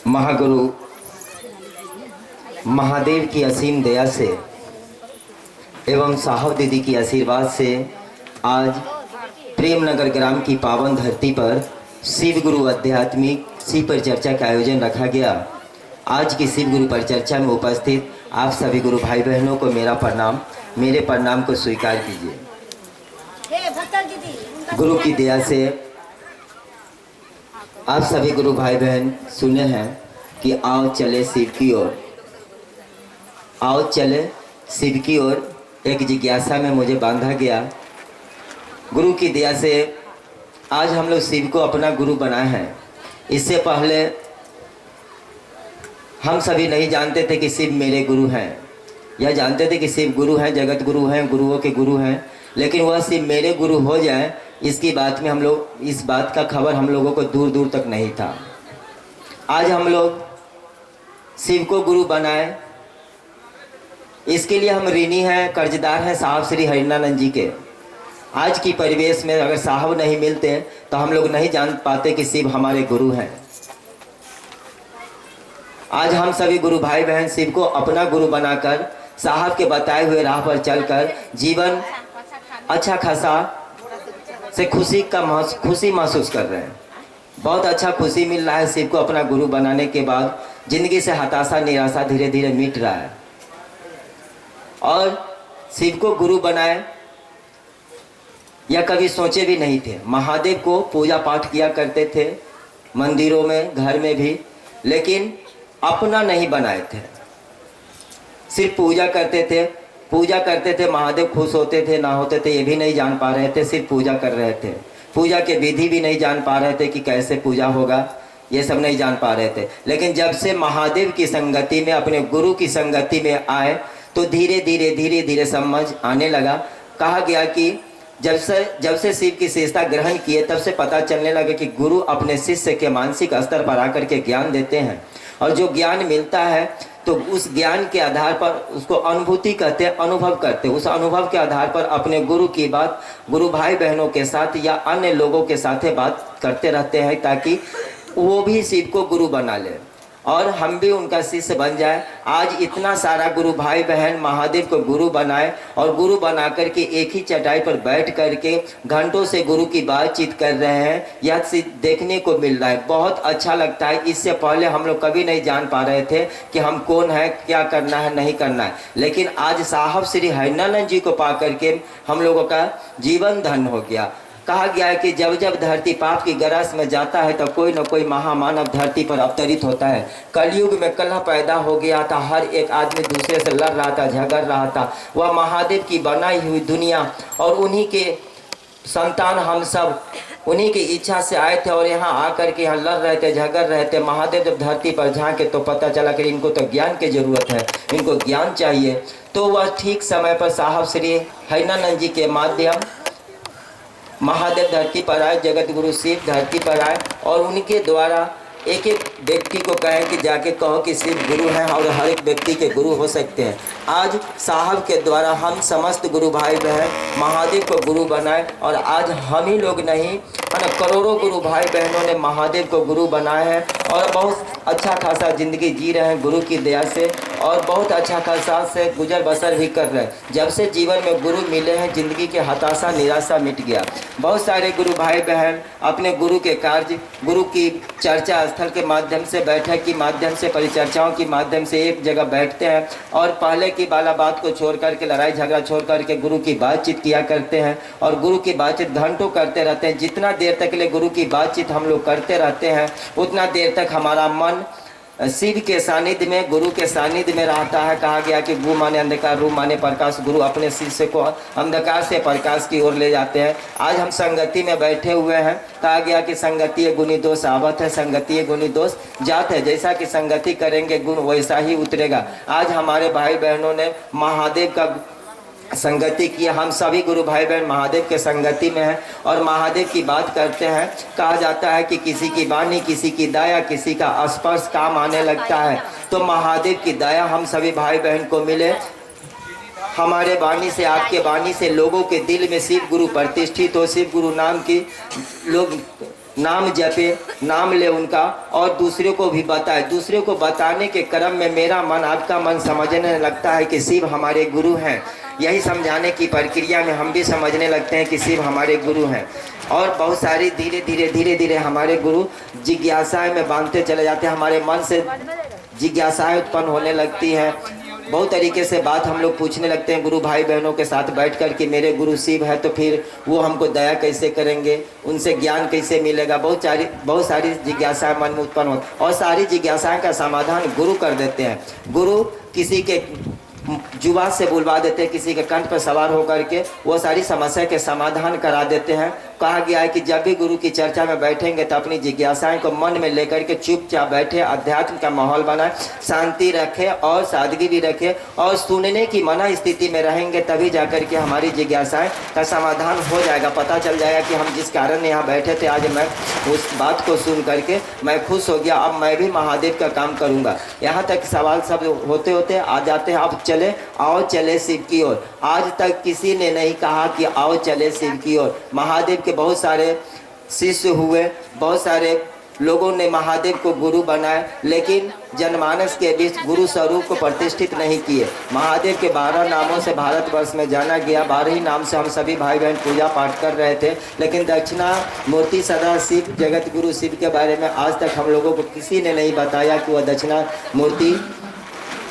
महागुरु महादेव की असीम दया से एवं साहब दीदी की आशीर्वाद से आज प्रेमनगर ग्राम की पावन धरती पर शिव गुरु आध्यात्मिक शिव परिचर्चा का आयोजन रखा गया। आज की शिव गुरु परिचर्चा में उपस्थित आप सभी गुरु भाई बहनों को मेरा प्रणाम, मेरे प्रणाम को स्वीकार कीजिए। गुरु की दया से आप सभी गुरु भाई बहन सुने हैं कि आओ चले शिव की ओर, आओ चले शिव की ओर। एक जिज्ञासा में मुझे बांधा गया। गुरु की दया से आज हम लोग शिव को अपना गुरु बनाए हैं। इससे पहले हम सभी नहीं जानते थे कि शिव मेरे गुरु हैं, या जानते थे कि शिव गुरु हैं, जगत गुरु हैं, गुरुओं के गुरु हैं, लेकिन वह शिव मेरे गुरु हो जाए इसकी बात में हम लोग, इस बात का खबर हम लोगों को दूर दूर तक नहीं था। आज हम लोग शिव को गुरु बनाए, इसके लिए हम ऋणी हैं, कर्जदार हैं साहब श्री हरिनानंद जी के। आज की परिवेश में अगर साहब नहीं मिलते तो हम लोग नहीं जान पाते कि शिव हमारे गुरु हैं। आज हम सभी गुरु भाई बहन शिव को अपना गुरु बनाकर साहब के बताए हुए राह पर चलकर जीवन अच्छा खासा से खुशी महसूस कर रहे हैं। बहुत अच्छा खुशी मिल रहा है शिव को अपना गुरु बनाने के बाद। जिंदगी से हताशा निराशा धीरे धीरे मिट रहा है और शिव को गुरु बनाए या कभी सोचे भी नहीं थे। महादेव को पूजा पाठ किया करते थे मंदिरों में, घर में भी, लेकिन अपना नहीं बनाए थे। सिर्फ पूजा करते थे। महादेव खुश होते थे ना होते थे ये भी नहीं जान पा रहे थे, सिर्फ पूजा कर रहे थे। पूजा के विधि भी नहीं जान पा रहे थे कि कैसे पूजा होगा, ये सब नहीं जान पा रहे थे। लेकिन जब से महादेव की संगति में, अपने गुरु की संगति में आए तो धीरे धीरे समझ आने लगा। कहा गया कि जब से शिव की शिष्यता ग्रहण किए तब से पता चलने लगा कि गुरु अपने शिष्य के मानसिक स्तर पर आकर के ज्ञान देते हैं, और जो ज्ञान मिलता है तो उस ज्ञान के आधार पर उसको अनुभूति कहते हैं, अनुभव करते हैं। उस अनुभव के आधार पर अपने गुरु की बात गुरु भाई बहनों के साथ या अन्य लोगों के साथ बात करते रहते हैं ताकि वो भी शिव को गुरु बना ले और हम भी उनका शिष्य बन जाए। आज इतना सारा गुरु भाई बहन महादेव को गुरु बनाए और गुरु बना करके एक ही चटाई पर बैठ करके घंटों से गुरु की बातचीत कर रहे हैं, यह देखने को मिल रहा है। बहुत अच्छा लगता है। इससे पहले हम लोग कभी नहीं जान पा रहे थे कि हम कौन है, क्या करना है, नहीं करना है, लेकिन आज साहब श्री हरिनानंद जी को पा करके हम लोगों का जीवन धन्य हो गया। कहा गया है कि जब जब धरती पाप की गरज में जाता है तो कोई न कोई महामानव धरती पर अवतरित होता है। कलयुग में कलह पैदा हो गया था, हर एक आदमी दूसरे से लड़ रहा था, झगड़ रहा था। वह महादेव की बनाई हुई दुनिया और उन्हीं के संतान हम सब उन्हीं की इच्छा से आए थे और यहाँ आकर के यहाँ लड़ रहे थे, झगड़ रहे थे। महादेव जब धरती पर झांके तो पता चला कि इनको तो ज्ञान की जरूरत है, इनको ज्ञान चाहिए। तो वह ठीक समय पर साहब श्री हरिनानंद जी के माध्यम महादेव धरती पर आए, जगत गुरु शिव धरती पर आए और उनके द्वारा एक एक व्यक्ति को कहें कि जाके कहो कि शिव गुरु हैं और हर एक व्यक्ति के गुरु हो सकते हैं। आज साहब के द्वारा हम समस्त गुरु भाई बहन महादेव को गुरु बनाए और आज हम ही लोग नहीं, करोड़ों गुरु भाई बहनों ने महादेव को गुरु बनाए हैं और बहुत अच्छा खासा ज़िंदगी जी रहे हैं गुरु की दया से और बहुत अच्छा खासा से गुजर बसर भी कर रहे हैं। जब से जीवन में गुरु मिले हैं ज़िंदगी के हताशा निराशा मिट गया। बहुत सारे गुरु भाई बहन अपने गुरु के कार्य, गुरु की चर्चा स्थल के माध्यम से, बैठक के माध्यम से, परिचर्चाओं के माध्यम से एक जगह बैठते हैं और पहले की वाला बात को छोड़ करके, लड़ाई झगड़ा छोड़ करके गुरु की बातचीत किया करते हैं और गुरु की बातचीत घंटों करते रहते हैं। जितना देर तक ले गुरु की बातचीत हम लोग करते रहते हैं उतना देर तक हमारा मन शिव के सानिध्य में, गुरु के सानिध्य में रहता है। कहा गया कि गु माने अंधकार, रू माने प्रकाश। गुरु अपने शिष्य को अंधकार से प्रकाश की ओर ले जाते हैं। आज हम संगति में बैठे हुए हैं। कहा गया कि संगति गुणी दोष आवत है, संगति गुणी दोष जात है। जैसा कि संगति करेंगे गुण वैसा ही उतरेगा। आज हमारे भाई बहनों ने महादेव का संगति किया। हम सभी गुरु भाई बहन महादेव के संगति में हैं और महादेव की बात करते हैं। कहा जाता है कि किसी की वाणी, किसी की दया, किसी का स्पर्श काम आने लगता है। तो महादेव की दया हम सभी भाई बहन को मिले। हमारे वाणी से, आपके वाणी से लोगों के दिल में शिव गुरु प्रतिष्ठित हो, शिव गुरु नाम की लोग नाम जपे, नाम ले उनका, और दूसरे को भी बताए। दूसरे को बताने के क्रम में मेरा मन, आपका मन समझने लगता है कि शिव हमारे गुरु हैं। यही समझाने की प्रक्रिया में हम भी समझने लगते हैं कि शिव हमारे गुरु हैं। और बहुत सारी धीरे धीरे हमारे गुरु जिज्ञासाएं में बांधते चले जाते हैं। हमारे मन से जिज्ञासाएं उत्पन्न होने लगती हैं। बहुत तरीके से बात हम लोग पूछने लगते हैं गुरु भाई बहनों के साथ बैठकर कि मेरे गुरु शिव है तो फिर वो हमको दया कैसे करेंगे, उनसे ज्ञान कैसे मिलेगा। बहुत सारी जिज्ञासाएं मन में उत्पन्न हो, और सारी जिज्ञासाएं का समाधान गुरु कर देते हैं। गुरु किसी के जुबान से बुलवा देते हैं, किसी के कंठ पर सवार होकर के वो सारी समस्या के समाधान करा देते हैं। कहा गया है कि जब भी गुरु की चर्चा में बैठेंगे तो अपनी जिज्ञासाएं को मन में लेकर के चुपचाप बैठे, अध्यात्म का माहौल बनाए, शांति रखे और सादगी भी रखे, और सुनने की मना स्थिति में रहेंगे, तभी जाकर के हमारी जिज्ञासाएं का समाधान हो जाएगा। पता चल जाएगा कि हम जिस कारण यहाँ बैठे थे, आज मैं उस बात को सुन करके मैं खुश हो गया, अब मैं भी महादेव का काम करूँगा। यहाँ तक सवाल सब होते होते आ जाते हैं, अब चले आओ चले शिव की ओर। आज तक किसी ने नहीं कहा कि आओ चले शिव की ओर। महादेव के बहुत सारे शिष्य हुए, बहुत सारे लोगों ने महादेव को गुरु बनाए, लेकिन जनमानस के बीच गुरु स्वरूप को प्रतिष्ठित नहीं किए। महादेव के 12 नामों से भारतवर्ष में जाना गया, 12 ही नाम से हम सभी भाई बहन पूजा पाठ कर रहे थे, लेकिन दक्षिणा मूर्ति सदा शिव, जगत गुरु शिव के बारे में आज तक हम लोगों को किसी ने नहीं बताया कि वह दक्षिणा मूर्ति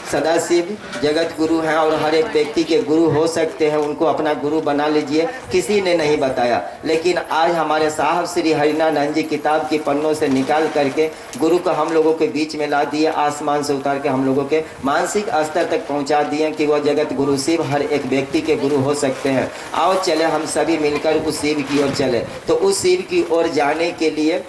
सदाशिव जगत गुरु हैं और हर एक व्यक्ति के गुरु हो सकते हैं, उनको अपना गुरु बना लीजिए। किसी ने नहीं बताया, लेकिन आज हमारे साहब श्री हरिनानंद जी किताब की पन्नों से निकाल करके गुरु को हम लोगों के बीच में ला दिए, आसमान से उतार के हम लोगों के मानसिक स्तर तक पहुंचा दिए कि वह जगत गुरु शिव हर एक व्यक्ति के गुरु हो सकते हैं। आओ चले हम सभी मिलकर उस शिव की ओर चले। तो उस शिव की ओर जाने के लिए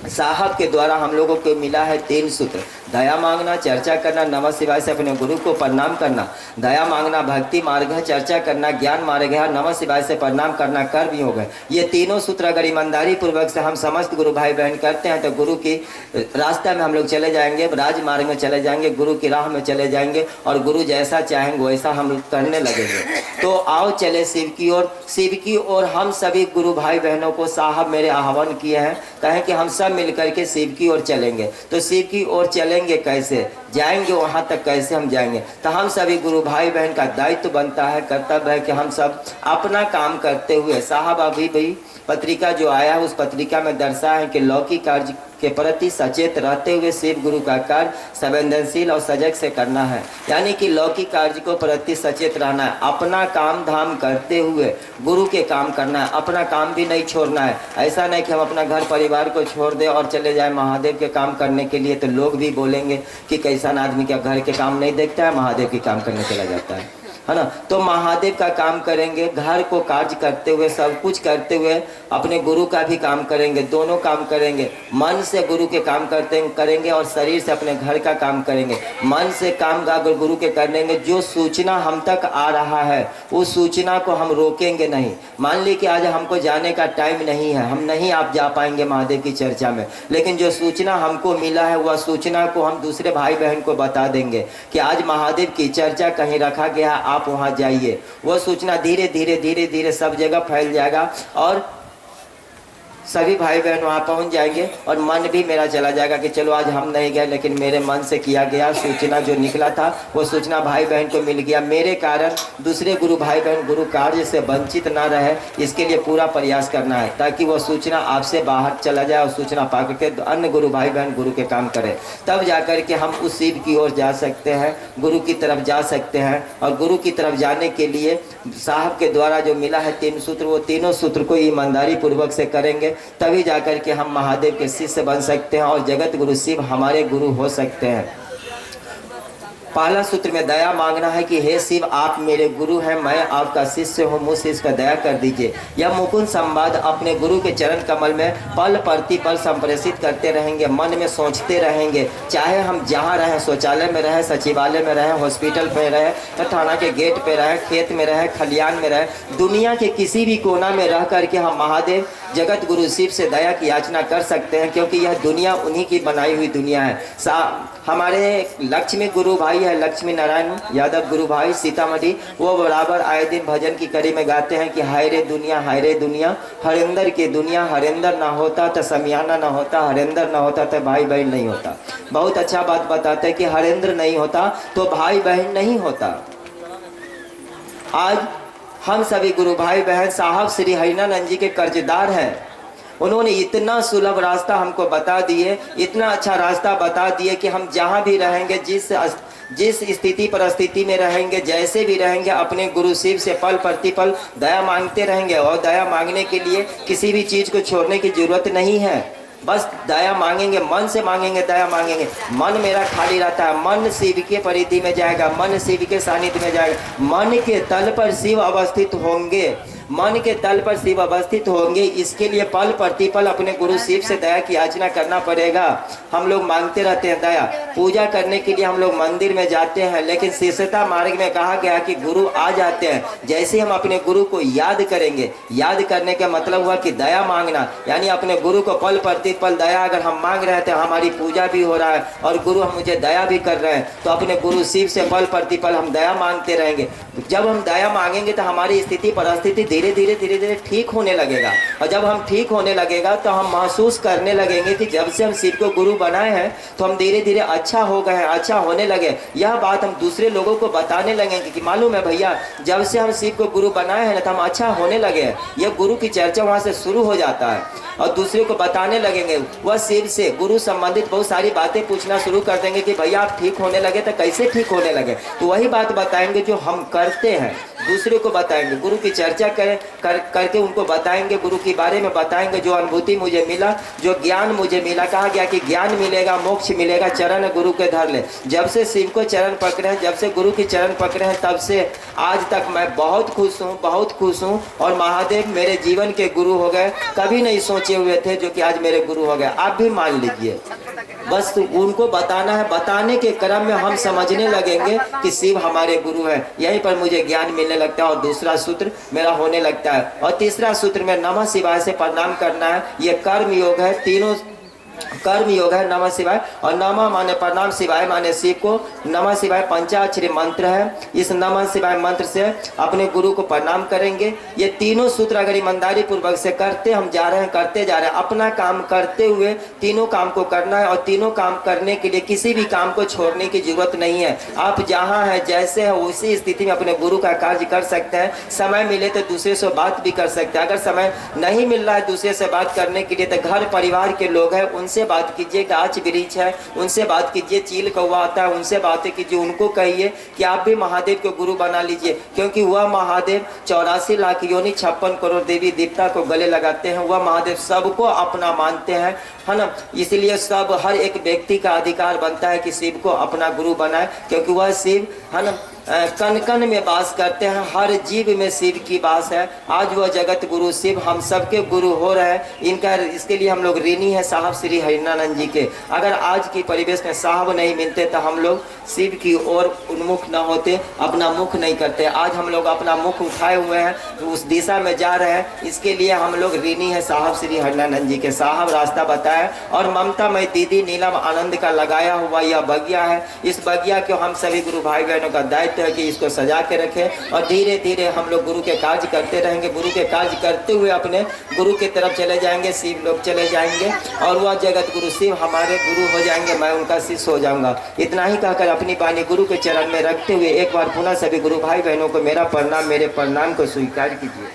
साहब के द्वारा हम लोगों को मिला है 3 सूत्र। दया मांगना, चर्चा करना, नमः शिवाय से अपने गुरु को प्रणाम करना। दया मांगना भक्ति मार्ग है, चर्चा करना ज्ञान मार्ग है, नमः शिवाय से प्रणाम करना कर्म योग है। ये तीनों सूत्र अगर ईमानदारी पूर्वक से हम समस्त गुरु भाई बहन करते हैं तो गुरु की रास्ते में हम लोग चले जाएंगे, राजमार्ग में चले जाएंगे, गुरु की राह में चले जाएंगे, और गुरु जैसा चाहेंगे वैसा हम लोग करने लगेंगे। तो आओ चले शिव की ओर। शिव की ओर हम सभी गुरु भाई बहनों को साहब मेरे आह्वान किए हैं, कहें कि हम सब मिलकर के शिव की ओर चलेंगे। तो शिव की ओर चलेंगे कैसे, जाएंगे वहाँ तक कैसे हम जाएंगे? तो हम सभी गुरु भाई बहन का दायित्व बनता है, कर्तव्य है कि हम सब अपना काम करते हुए, साहब अभी भी पत्रिका जो आया है उस पत्रिका में दर्शाया है कि लौकिक कार्य के प्रति सचेत रहते हुए शिव गुरु का कार्य संवेदनशील और सजग से करना है। यानी कि लौकिक कार्य को प्रति सचेत रहना है, अपना काम धाम करते हुए गुरु के काम करना है, अपना काम भी नहीं छोड़ना है। ऐसा नहीं कि हम अपना घर परिवार को छोड़ दें और चले जाएं महादेव के काम करने के लिए, तो लोग भी बोलेंगे कि कैसा आदमी क्या घर के काम नहीं देखता है, महादेव के काम करने चला जाता है ना। तो महादेव का काम करेंगे, घर को कार्य करते हुए, सब कुछ करते हुए अपने गुरु का भी काम करेंगे, दोनों काम करेंगे। मन से गुरु के काम करेंगे और शरीर से अपने घर का काम करेंगे। मन से काम अगर गुरु के करेंगे, जो सूचना हम तक आ रहा है उस सूचना को हम रोकेंगे नहीं। मान ली कि आज हमको जाने का टाइम नहीं है, हम नहीं आप जा पाएंगे महादेव की चर्चा में, लेकिन जो सूचना हमको मिला है वह सूचना को हम दूसरे भाई बहन को बता देंगे कि आज महादेव की चर्चा कहीं रखा गया, आप वहां जाइए। वह सूचना धीरे धीरे सब जगह फैल जाएगा और सभी भाई बहन वहाँ पहुँच जाएंगे और मन भी मेरा चला जाएगा कि चलो आज हम नहीं गए, लेकिन मेरे मन से किया गया सूचना जो निकला था वो सूचना भाई बहन को मिल गया। मेरे कारण दूसरे गुरु भाई बहन गुरु कार्य से वंचित ना रहे, इसके लिए पूरा प्रयास करना है ताकि वह सूचना आपसे बाहर चला जाए और सूचना पा करके अन्य गुरु भाई बहन गुरु के काम करें। तब जाकर के हम उस शिव की ओर जा सकते हैं, गुरु की तरफ जा सकते हैं। और गुरु की तरफ जाने के लिए साहब के द्वारा जो मिला है 3 सूत्र, वो तीनों सूत्र को ईमानदारी पूर्वक से करेंगे, तभी जाकर के हम महादेव के शिष्य बन सकते हैं और जगत गुरु शिव हमारे गुरु हो सकते हैं। पहला सूत्र में दया मांगना है कि हे शिव आप मेरे गुरु हैं, मैं आपका शिष्य हूँ, मुझ से इसका दया कर दीजिए। यह मुकुंद संवाद अपने गुरु के चरण कमल में पल प्रति पल संप्रेषित करते रहेंगे, मन में सोचते रहेंगे। चाहे हम जहाँ रहें, शौचालय में रहें, सचिवालय में रहें, हॉस्पिटल पे रहें, थाना के गेट पे रहें, खेत में रहें, खलियान में रहें, दुनिया के किसी भी कोना में रह करके हम महादेव जगत गुरु शिव से दया की याचना कर सकते हैं, क्योंकि यह दुनिया उन्हीं की बनाई हुई दुनिया है। हमारे लक्ष्मी गुरु भाई है लक्ष्मी नारायण यादव गुरु भाई सीतामढ़ी, वो बराबर आए दिन भजन की कड़ी में गाते हैं कि हाय रे दुनिया हरिंदर की दुनिया, हरिंदर ना होता तो समियाना ना होता, हरिंदर ना होता तो भाई बहन नहीं होता। बहुत अच्छा बात बताते हैं कि हरिंदर नहीं होता तो भाई बहन नहीं होता। आज हम सभी गुरु भाई बहन साहब श्री हरिनानंद जी के कर्जदार हैं। उन्होंने इतना सुलभ रास्ता हमको बता दिए, इतना अच्छा रास्ता बता दिए कि हम जहाँ भी रहेंगे, जिस स्थिति परिस्थिति में रहेंगे, जैसे भी रहेंगे, अपने गुरु शिव से पल प्रतिपल दया मांगते रहेंगे। और दया मांगने के लिए किसी भी चीज़ को छोड़ने की जरूरत नहीं है, बस दया मांगेंगे, मन से मांगेंगे, दया मांगेंगे। मन मेरा खाली रहता है, मन शिव के परिधि में जाएगा, मन शिव के सानिध्य में जाएगा। मन के तल पर शिव अवस्थित होंगे, मन के तल पर शिव अवस्थित होंगे। इसके लिए पल प्रतिपल अपने गुरु शिव से दया की याचना करना पड़ेगा। हम लोग मांगते रहते हैं दया, पूजा करने के लिए हम लोग मंदिर में जाते हैं, लेकिन शिष्यता मार्ग में कहा गया कि गुरु आ जाते हैं। जैसे हम अपने गुरु को याद करेंगे, याद करने का मतलब हुआ कि दया मांगना, यानी अपने गुरु को पल प्रतिपल दया अगर हम मांग रहे थे, हमारी पूजा भी हो रहा है और गुरु हम मुझे दया भी कर रहे हैं, तो अपने गुरु शिव से पल प्रतिपल हम दया मांगते रहेंगे। जब हम दया मांगेंगे तो हमारी स्थिति परिस्थिति धीरे धीरे ठीक होने लगेगा। और जब हम ठीक होने लगेगा तो हम महसूस करने लगेंगे कि जब से हम शिव को गुरु बनाए हैं तो हम धीरे धीरे अच्छा हो गए हैं, अच्छा होने लगे। यह बात हम दूसरे लोगों को बताने लगेंगे कि मालूम है भैया, जब से हम शिव को गुरु बनाए हैं ना तो हम अच्छा होने लगे हैं। यह गुरु की चर्चा वहाँ से शुरू हो जाता है और दूसरे को बताने लगेंगे। वह शिव से गुरु संबंधित बहुत सारी बातें पूछना शुरू कर देंगे कि भैया आप ठीक होने लगे तो कैसे ठीक होने लगे, तो वही बात बताएंगे जो हम करते हैं, दूसरे को बताएंगे। गुरु की चर्चा करके उनको बताएंगे, गुरु के बारे में बताएंगे, जो अनुभूति मुझे मिला, जो ज्ञान मुझे मिला। कहा गया कि ज्ञान मिलेगा, मोक्ष मिलेगा, चरण गुरु के धर ले। जब से शिव को चरण पकड़े हैं, जब से गुरु की चरण पकड़े हैं, तब से आज तक मैं बहुत खुश हूँ, बहुत खुश हूँ। और महादेव मेरे जीवन के गुरु हो गए, कभी नहीं सोचे हुए थे जो कि आज मेरे गुरु हो गए। आप भी मान लीजिए, बस उनको बताना है। बताने के क्रम में हम समझने लगेंगे कि शिव हमारे गुरु हैं। यहीं पर मुझे ज्ञान मिलने लगता है और दूसरा सूत्र मेरा होने लगता है। और तीसरा सूत्र में नमः शिवाय से प्रणाम करना है। ये कर्म योग है, तीनों कर्म योग है नमः शिवाय। और नमः माने प्रणाम, शिवाय माने शिव को। नमः शिवाय पंचाक्षरी मंत्र है। इस नमः शिवाय मंत्र से अपने गुरु को प्रणाम करेंगे। ये तीनों सूत्र अगर ईमानदारी पूर्वक से करते हम जा रहे हैं, करते जा रहे हैं, अपना काम करते हुए तीनों काम को करना है। और तीनों काम करने के लिए किसी भी काम को छोड़ने की जरूरत नहीं है। आप जहाँ हैं, जैसे है, उसी स्थिति में अपने गुरु का कार्य कर सकते हैं। समय मिले तो दूसरे से बात भी कर सकते हैं। अगर समय नहीं मिल रहा है दूसरे से बात करने के लिए, तो घर परिवार के लोग हैं, उनसे बात कीजिए। गाछ वृक्ष है, उनसे बात कीजिए। चील कौवा आता है, उनसे बातें कीजिए। उनको कहिए कि आप भी महादेव को गुरु बना लीजिए, क्योंकि वह महादेव 84 लाख योनि 56 करोड़ देवी देवता को गले लगाते हैं। वह महादेव सबको अपना मानते हैं, है ना। इसलिए सब हर एक व्यक्ति का अधिकार बनता है कि शिव को अपना गुरु बनाए, क्योंकि वह शिव, है ना, कण कण में वास करते हैं। हर जीव में शिव की वास है। आज वह जगत गुरु शिव हम सबके गुरु हो रहे हैं। इनका इसके लिए हम लोग ऋणी है साहब श्री हरिनानंद जी के। अगर आज की परिवेश में साहब नहीं मिलते तो हम लोग शिव की ओर उन्मुख न होते, अपना मुख नहीं करते। आज हम लोग अपना मुख उठाए हुए हैं, उस दिशा में जा रहे हैं। इसके लिए हम लोग ऋणी है साहब श्री हरिनानंद जी के। साहब रास्ता बताया और ममता में दीदी नीलम आनंद का लगाया हुआ यह बगिया है। इस बगिया को हम सभी गुरु भाई बहनों का दायित्व है कि इसको सजा के रखें और धीरे धीरे हम लोग गुरु के कार्य करते रहेंगे। गुरु के कार्य करते हुए अपने गुरु की तरफ चले जाएंगे, शिव लोग चले जाएंगे और वह जगत गुरु शिव हमारे गुरु हो जाएंगे। मैं उनका शिष्य हो जाऊंगा। इतना ही कहकर अपनी वाणी गुरु के चरण में रखते हुए एक बार पुनः सभी गुरु भाई बहनों को मेरा प्रणाम, मेरे प्रणाम को स्वीकार कीजिए।